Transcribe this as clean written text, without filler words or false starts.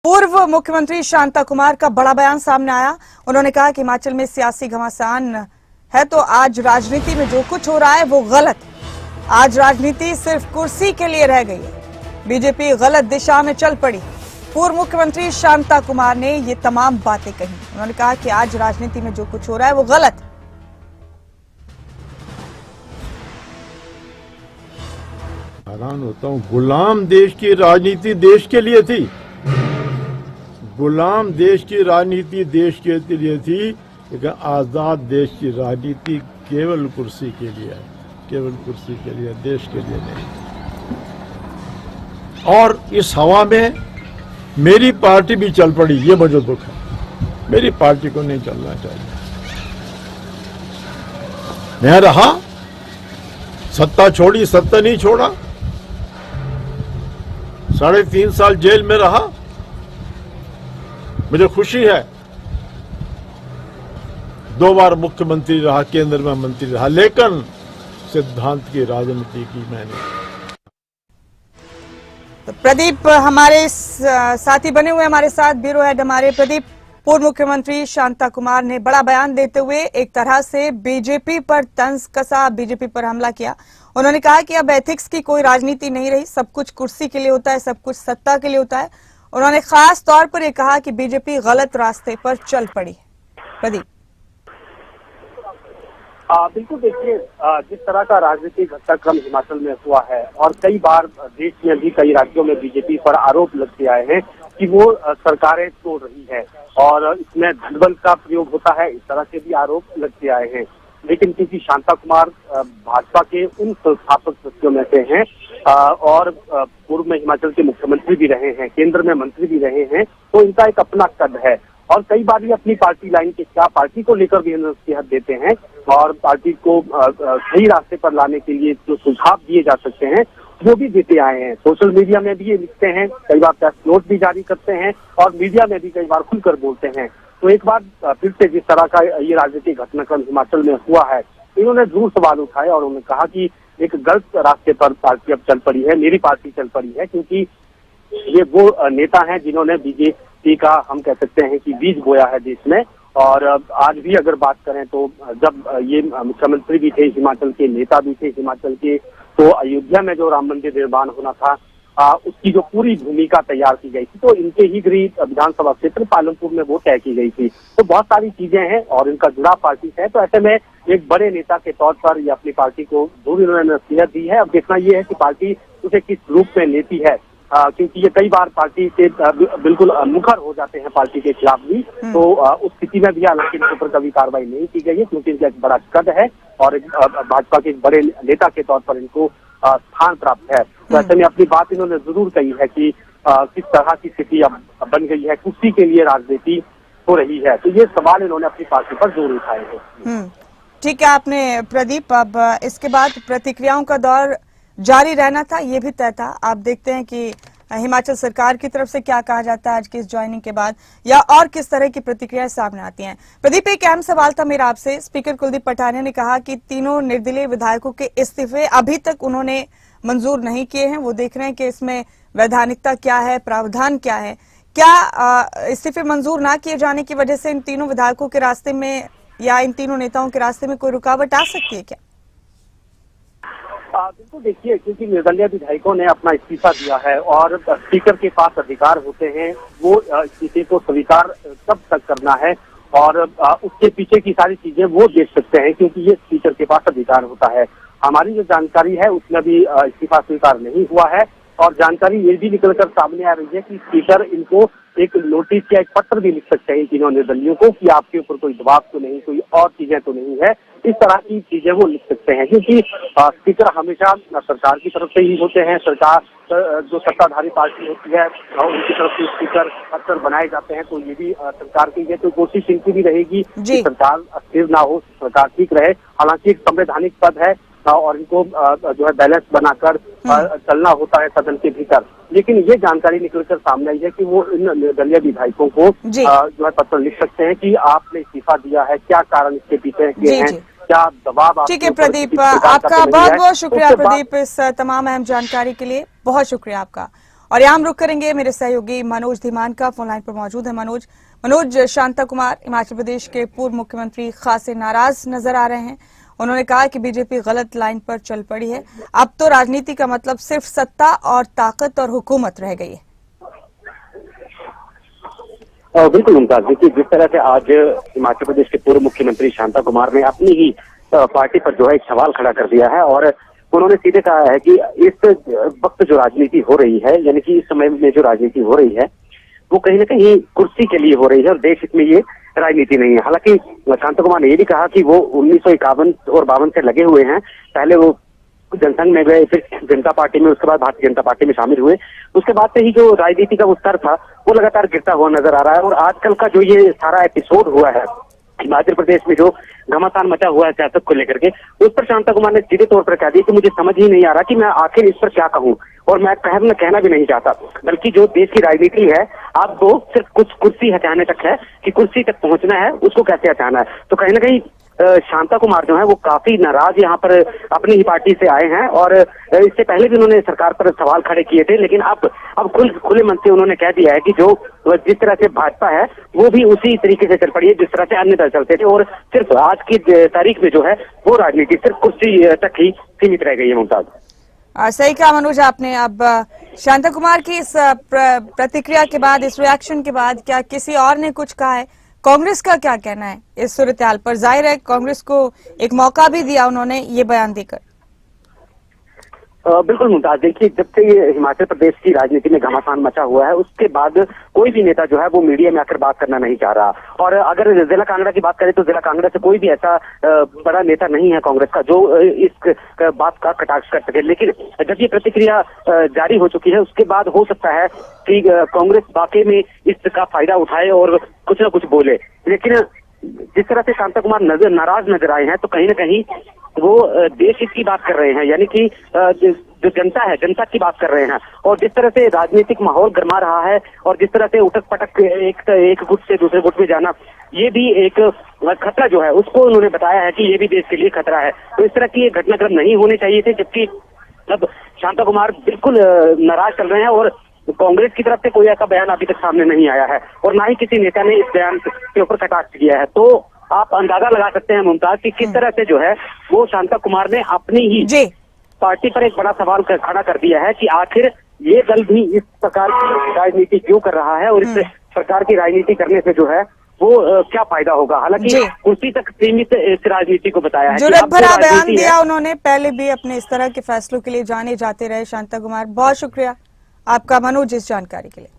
पूर्व मुख्यमंत्री शांता कुमार का बड़ा बयान सामने आया। उन्होंने कहा कि हिमाचल में सियासी घमासान है तो आज राजनीति में जो कुछ हो रहा है वो गलत। आज राजनीति सिर्फ कुर्सी के लिए रह गई है। बीजेपी गलत दिशा में चल पड़ी। पूर्व मुख्यमंत्री शांता कुमार ने ये तमाम बातें कही। उन्होंने कहा कि आज राजनीति में जो कुछ हो रहा है वो गलत। हैरान होता हूँ। गुलाम देश की राजनीति देश के लिए थी। गुलाम देश की राजनीति देश के लिए थी, लेकिन आजाद देश की राजनीति केवल कुर्सी के लिए है। केवल कुर्सी के लिए, देश के लिए नहीं। और इस हवा में मेरी पार्टी भी चल पड़ी, ये मुझे दुख है। मेरी पार्टी को नहीं चलना चाहिए। मैं रहा, सत्ता छोड़ी, सत्ता नहीं छोड़ा। 3.5 साल जेल में रहा, मुझे खुशी है। 2 बार मुख्यमंत्री रहा, केंद्र में मंत्री रहा, लेकिन सिद्धांत की राजनीति की मैंने। तो प्रदीप हमारे साथी बने हुए, हमारे साथ ब्यूरो हेड हमारे प्रदीप। पूर्व मुख्यमंत्री शांता कुमार ने बड़ा बयान देते हुए एक तरह से बीजेपी पर तंज कसा, बीजेपी पर हमला किया। उन्होंने कहा कि अब एथिक्स की कोई राजनीति नहीं रही, सब कुछ कुर्सी के लिए होता है, सब कुछ सत्ता के लिए होता है। उन्होंने खास तौर पर यह कहा कि बीजेपी गलत रास्ते पर चल पड़ी। प्रदीप। बिल्कुल, देखिए जिस तरह का राजनीतिक घटनाक्रम हिमाचल में हुआ है और कई बार देश में भी कई राज्यों में बीजेपी पर आरोप लगते आए हैं कि वो सरकारें तोड़ रही है और इसमें धनबल का प्रयोग होता है, इस तरह के भी आरोप लगते आए हैं। लेकिन क्योंकि शांता कुमार भाजपा के उन संस्थापक सदस्यों में से हैं और पूर्व में हिमाचल के मुख्यमंत्री भी रहे हैं, केंद्र में मंत्री भी रहे हैं, तो इनका एक अपना कद है और कई बार ये अपनी पार्टी लाइन के खिलाफ, पार्टी को लेकर भी नसीहत देते हैं और पार्टी को सही रास्ते पर लाने के लिए जो सुझाव दिए जा सकते हैं वो भी देते आए हैं। सोशल मीडिया में भी ये लिखते हैं, कई बार प्रेस नोट भी जारी करते हैं और मीडिया में भी कई बार खुलकर बोलते हैं। तो एक बार फिर से जिस तरह का ये राजनीतिक घटनाक्रम हिमाचल में हुआ है, इन्होंने जरूर सवाल उठाए और उन्होंने कहा कि एक गलत रास्ते पर पार्टी अब चल पड़ी है, मेरी पार्टी चल पड़ी है, क्योंकि ये वो नेता हैं जिन्होंने बीजेपी का, हम कह सकते हैं कि बीज बोया है देश में। और आज भी अगर बात करें तो जब ये मुख्यमंत्री भी थे हिमाचल के, नेता भी थे हिमाचल के, तो अयोध्या में जो राम मंदिर निर्माण होना था उसकी जो पूरी भूमिका तैयार की गई थी, तो इनके ही गृह विधानसभा क्षेत्र पालमपुर में वो तय की गई थी। तो बहुत सारी चीजें हैं और इनका जुड़ा पार्टी है। तो ऐसे में एक बड़े नेता के तौर पर ये अपनी पार्टी को जरूर इन्होंने नसीहत दी है। अब देखना ये है कि पार्टी उसे किस रूप में लेती है, क्योंकि ये कई बार पार्टी से बिल्कुल मुखर हो जाते हैं पार्टी के खिलाफ भी। तो उस स्थिति में भी हालांकि इनके ऊपर कभी कार्रवाई नहीं की गई है, क्योंकि इनका एक बड़ा कद है और भाजपा के एक बड़े नेता के तौर पर इनको स्थान प्राप्त है। तो ऐसे में अपनी बात इन्होंने जरूर कही है कि किस तरह की स्थिति अब बन गई है, कुर्सी के लिए राजनीति हो रही है। तो ये सवाल इन्होंने अपनी पार्टी पर जरूर उठाए हैं। ठीक है आपने प्रदीप। अब इसके बाद प्रतिक्रियाओं का दौर जारी रहना था, ये भी तय था। आप देखते हैं कि हिमाचल सरकार की तरफ से क्या कहा जाता है आज की इस ज्वाइनिंग के बाद, या और किस तरह की प्रतिक्रियाएं सामने आती हैं। प्रदीप, एक अहम सवाल था मेरा आपसे। स्पीकर कुलदीप पठानिया ने कहा कि तीनों निर्दलीय विधायकों के इस्तीफे अभी तक उन्होंने मंजूर नहीं किए हैं। वो देख रहे हैं कि इसमें वैधानिकता क्या है, प्रावधान क्या है। क्या इस्तीफे मंजूर ना किए जाने की वजह से इन तीनों विधायकों के रास्ते में या इन तीनों नेताओं के रास्ते में कोई रुकावट आ सकती है क्या? बिल्कुल, देखिए क्योंकि निर्दलीय विधायकों ने अपना इस्तीफा दिया है और स्पीकर के पास अधिकार होते हैं, वो इस्तीफे को स्वीकार कब तक करना है और उसके पीछे की सारी चीजें वो देख सकते हैं, क्योंकि ये स्पीकर के पास अधिकार होता है। हमारी जो जानकारी है उसमें भी इस्तीफा स्वीकार नहीं हुआ है और जानकारी ये भी निकलकर सामने आ रही है कि स्पीकर इनको एक नोटिस या एक पत्र भी लिख सकते हैं तीनों निर्दलियों को कि आपके ऊपर कोई दबाव तो नहीं, कोई और चीजें तो नहीं है। इस तरह की चीजें वो लिख सकते हैं, क्योंकि स्पीकर हमेशा सरकार की तरफ से ही होते हैं। सरकार जो सत्ताधारी पार्टी होती है उनकी तरफ से स्पीकर अक्सर बनाए जाते हैं। तो ये भी सरकार की तो कोशिश इनकी भी रहेगी कि सरकार अस्थिर ना हो, सरकार ठीक रहे। हालांकि एक संवैधानिक पद है और इनको जो है बैलेंस बनाकर चलना होता है सदन के भीतर। लेकिन ये जानकारी निकलकर सामने आई है कि वो इन निर्दलीय विधायकों को जो है पत्र लिख सकते हैं कि आपने इस्तीफा दिया है, क्या कारण इसके पीछे के हैं, क्या दबाव। ठीक है प्रदीप, आपका बहुत बहुत शुक्रिया प्रदीप इस तमाम अहम जानकारी के लिए। बहुत शुक्रिया आपका। और यहाँ हम रुक करेंगे। मेरे सहयोगी मनोज धीमान का फोन लाइन पर मौजूद है। मनोज, शांता कुमार हिमाचल प्रदेश के पूर्व मुख्यमंत्री खासे नाराज नजर आ रहे हैं। उन्होंने कहा कि बीजेपी गलत लाइन पर चल पड़ी है। अब तो राजनीति का मतलब सिर्फ सत्ता और ताकत और हुकूमत रह गई है। बिल्कुल मुमताज, देखिए जिस तरह से आज हिमाचल प्रदेश के पूर्व मुख्यमंत्री शांता कुमार ने अपनी ही पार्टी पर जो है एक सवाल खड़ा कर दिया है और उन्होंने सीधे कहा है कि इस वक्त जो राजनीति हो रही है, यानी कि इस समय में जो राजनीति हो रही है वो कहीं ना कहीं कुर्सी के लिए हो रही है और देश हित में ये राजनीति नहीं है। हालांकि शांता कुमार ने ये भी कहा कि वो 1951 और 52 से लगे हुए हैं। पहले वो जनसंघ में गए, फिर जनता पार्टी में, उसके बाद भारतीय जनता पार्टी में शामिल हुए। उसके बाद से ही जो राजनीति का वो स्तर था वो लगातार गिरता हुआ नजर आ रहा है। और आजकल का जो ये सारा एपिसोड हुआ है हिमाचल प्रदेश में, जो घमासान मचा हुआ है सियासत को लेकर के, उस पर शांता कुमार ने सीधे तौर पर कह दिया कि मुझे समझ ही नहीं आ रहा कि मैं आखिर इस पर क्या कहूं, और मैं कहना भी नहीं चाहता, बल्कि जो देश की राजनीति है आपको सिर्फ कुछ कुर्सी हटाने तक है कि कुर्सी तक पहुंचना है, उसको कैसे हटाना है। तो कहीं ना कहीं शांता कुमार जो है वो काफी नाराज यहाँ पर अपनी ही पार्टी से आए हैं और इससे पहले भी उन्होंने सरकार पर सवाल खड़े किए थे, लेकिन अब खुले मन से उन्होंने कह दिया है कि जो जिस तरह से भाजपा है वो भी उसी तरीके से चल पड़ी है जिस तरह से अन्य दल चलते थे, और सिर्फ आज की तारीख में जो है वो राजनीति सिर्फ कुर्सी तक ही सीमित रह गई है। मुमताज, सही कहा मनोज आपने। अब शांता कुमार की इस प्रतिक्रिया के बाद, इस रिएक्शन के बाद, क्या किसी और ने कुछ कहा है? कांग्रेस का क्या कहना है इस सूरत-ए-हाल पर? जाहिर है कांग्रेस को एक मौका भी दिया उन्होंने ये बयान देकर। बिल्कुल मुमताज, देखिए जब से ये हिमाचल प्रदेश की राजनीति में घमासान मचा हुआ है उसके बाद कोई भी नेता जो है वो मीडिया में आकर बात करना नहीं चाह रहा। और अगर जिला कांगड़ा की बात करें तो जिला कांगड़ा से कोई भी ऐसा बड़ा नेता नहीं है कांग्रेस का जो इस बात का कटाक्ष कर सके। लेकिन जब ये प्रतिक्रिया जारी हो चुकी है उसके बाद हो सकता है कि कांग्रेस वाकई में इसका फायदा उठाए और कुछ ना कुछ बोले। लेकिन जिस तरह से शांता कुमार नाराज नजर आए हैं तो कहीं ना कहीं वो देश हित की बात कर रहे हैं, यानी कि जो जनता है जनता की बात कर रहे हैं। और जिस तरह से राजनीतिक माहौल गर्मा रहा है और जिस तरह से उठक पटक एक गुट से दूसरे गुट में जाना, ये भी एक खतरा जो है उसको उन्होंने बताया है कि ये भी देश के लिए खतरा है। तो इस तरह की ये घटनाक्रम नहीं होने चाहिए थे, जबकि अब शांता कुमार बिल्कुल नाराज चल रहे हैं और कांग्रेस की तरफ से कोई ऐसा बयान अभी तक सामने नहीं आया है और ना ही किसी नेता ने इस बयान के ऊपर कटाक्ष किया है। तो आप अंदाजा लगा सकते हैं मुमताज कि किस तरह से जो है वो शांता कुमार ने अपनी ही पार्टी पर एक बड़ा सवाल खड़ा कर दिया है कि आखिर ये दल भी इस प्रकार की राजनीति क्यों कर रहा है और इस प्रकार की राजनीति करने से जो है वो क्या फायदा होगा। हालांकि कुर्सी तक सीमित इस राजनीति को बताया है। जुर्रत भरा बयान दिया उन्होंने, पहले भी अपने इस तरह के फैसलों के लिए जाने जाते रहे शांता कुमार। बहुत शुक्रिया आपका मनोज इस जानकारी के लिए।